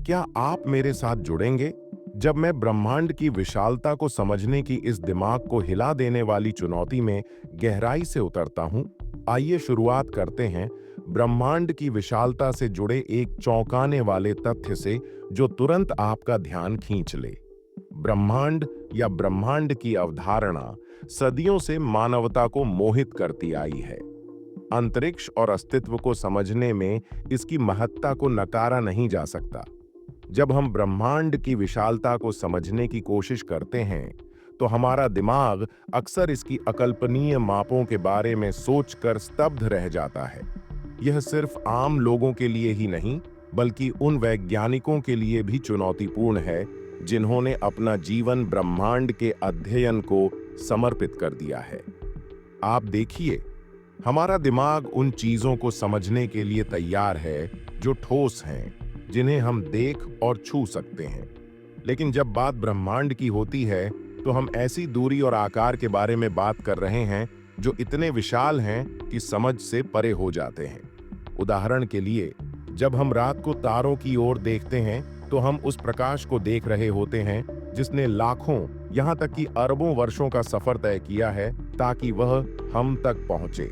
क्या आप मेरे साथ जुड़ेंगे जब मैं ब्रह्मांड की विशालता को समझने की इस दिमाग को हिला देने वाली चुनौती में गहराई से उतरता हूं? आइए शुरुआत करते हैं ब्रह्मांड की विशालता से जुड़े एक चौंकाने वाले तथ्य से जो तुरंत आपका ध्यान खींच ले। ब्रह्मांड या ब्रह्मांड की अवधारणा सदियों से मानवता को मोहित करती आई है। अंतरिक्ष और अस्तित्व को समझने में इसकी महत्ता को नकारा नहीं जा सकता। जब हम ब्रह्मांड की विशालता को समझने की कोशिश करते हैं, तो हमारा दिमाग अक्सर इसकी अकल्पनीय मापों के बारे में सोचकर स्तब्ध रह जाता है। यह सिर्फ आम लोगों के लिए ही नहीं, बल्कि उन वैज्ञानिकों के लिए भी चुनौतीपूर्ण है, जिन्होंने अपना जीवन ब्रह्मांड के अध्ययन को समर्पित कर दिया है। आप देखिए, हमारा दिमाग उन चीजों को समझने के लिए तैयार है जो ठोस हैं, जिन्हें हम देख और छू सकते हैं। लेकिन जब बात ब्रह्मांड की होती है, तो हम ऐसी दूरी और आकार के बारे में बात कर रहे हैं जो इतने विशाल हैं कि समझ से परे हो जाते हैं। उदाहरण के लिए, जब हम रात को तारों की ओर देखते हैं, तो हम उस प्रकाश को देख रहे होते हैं जिसने लाखों, यहाँ तक कि अरबों वर्षों का सफर तय किया है ताकि वह हम तक पहुंचे।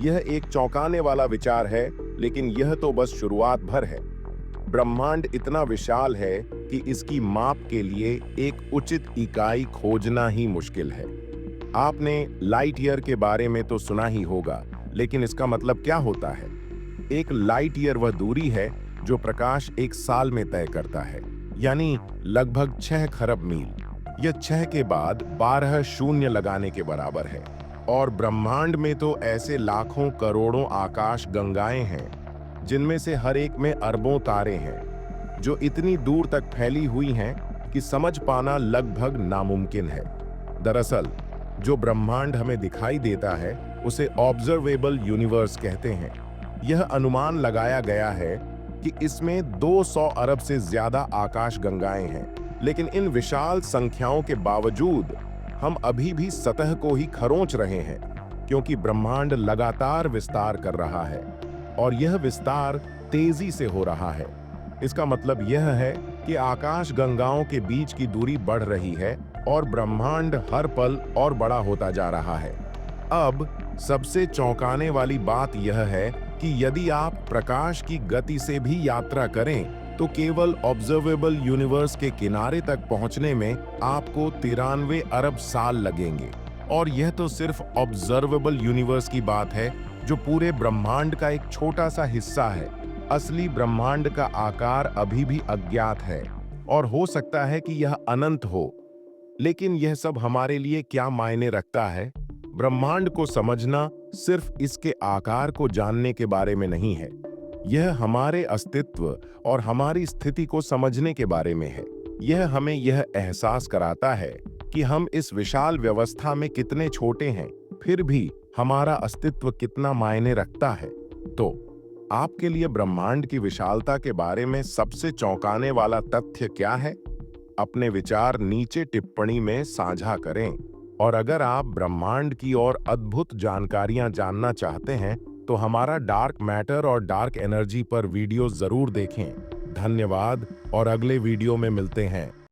यह एक चौंकाने वाला विचार है, लेकिन यह तो बस शुरुआत भर है। ब्रह्मांड इतना विशाल है कि इसकी माप के लिए एक उचित इकाई खोजना ही मुश्किल है। आपने लाइट ईयर के बारे में तो सुना ही होगा, लेकिन इसका मतलब क्या होता है? एक लाइट ईयर वह दूरी है जो प्रकाश एक साल में तय करता है, यानी लगभग 6 खरब मील। यह 6 के बाद 12 शून्य लगाने के बराबर है। और ब्रह्मांड में तो ऐसे लाखों करोड़ों आकाश गंगाएं हैं, जिनमें से हर एक में अरबों तारे हैं, जो इतनी दूर तक फैली हुई हैं कि समझ पाना लगभग नामुमकिन है। दरअसल, जो ब्रह्मांड हमें दिखाई देता है, उसे ऑब्जर्वेबल यूनिवर्स कहते हैं। यह अनुमान लगाया गया है कि इसमें 200 अरब से ज्यादा आकाश गंगाएं हैं। लेकिन इन विशाल संख्याओं के बावजूद हम अभी भी सतह को ही खरोंच रहे हैं, क्योंकि ब्रह्मांड लगातार विस्तार कर रहा है और यह विस्तार तेजी से हो रहा है। इसका मतलब यह है कि आकाश गंगाओं के बीच की दूरी बढ़ रही है और ब्रह्मांड हर पल और बड़ा होता जा रहा है। अब सबसे चौंकाने वाली बात यह है कि यदि आप प्रकाश की गति से भी यात्रा करें, तो केवल ऑब्जर्वेबल यूनिवर्स के किनारे तक पहुंचने में आपको 93 अरब साल लगेंगे। और यह तो सिर्फ ऑब्जर्वेबल यूनिवर्स की बात है, जो पूरे ब्रह्मांड का एक छोटा सा हिस्सा है। असली ब्रह्मांड का आकार अभी भी अज्ञात है और हो सकता है कि यह अनंत हो। लेकिन यह सब हमारे लिए क्या मायने रखता है? ब्रह्मांड को समझना सिर्फ इसके आकार को जानने के बारे में नहीं है। यह हमारे अस्तित्व और हमारी स्थिति को समझने के बारे में है। यह हमें यह एहसास कराता है कि हम इस विशाल व्यवस्था में कितने छोटे हैं, फिर भी हमारा अस्तित्व कितना मायने रखता है। तो आपके लिए ब्रह्मांड की विशालता के बारे में सबसे चौंकाने वाला तथ्य क्या है? अपने विचार नीचे टिप्पणी में साझा करें। और अगर आप ब्रह्मांड की और अद्भुत जानकारियां जानना चाहते हैं, तो हमारा डार्क मैटर और डार्क एनर्जी पर वीडियो जरूर देखें। धन्यवाद और अगले वीडियो में मिलते हैं।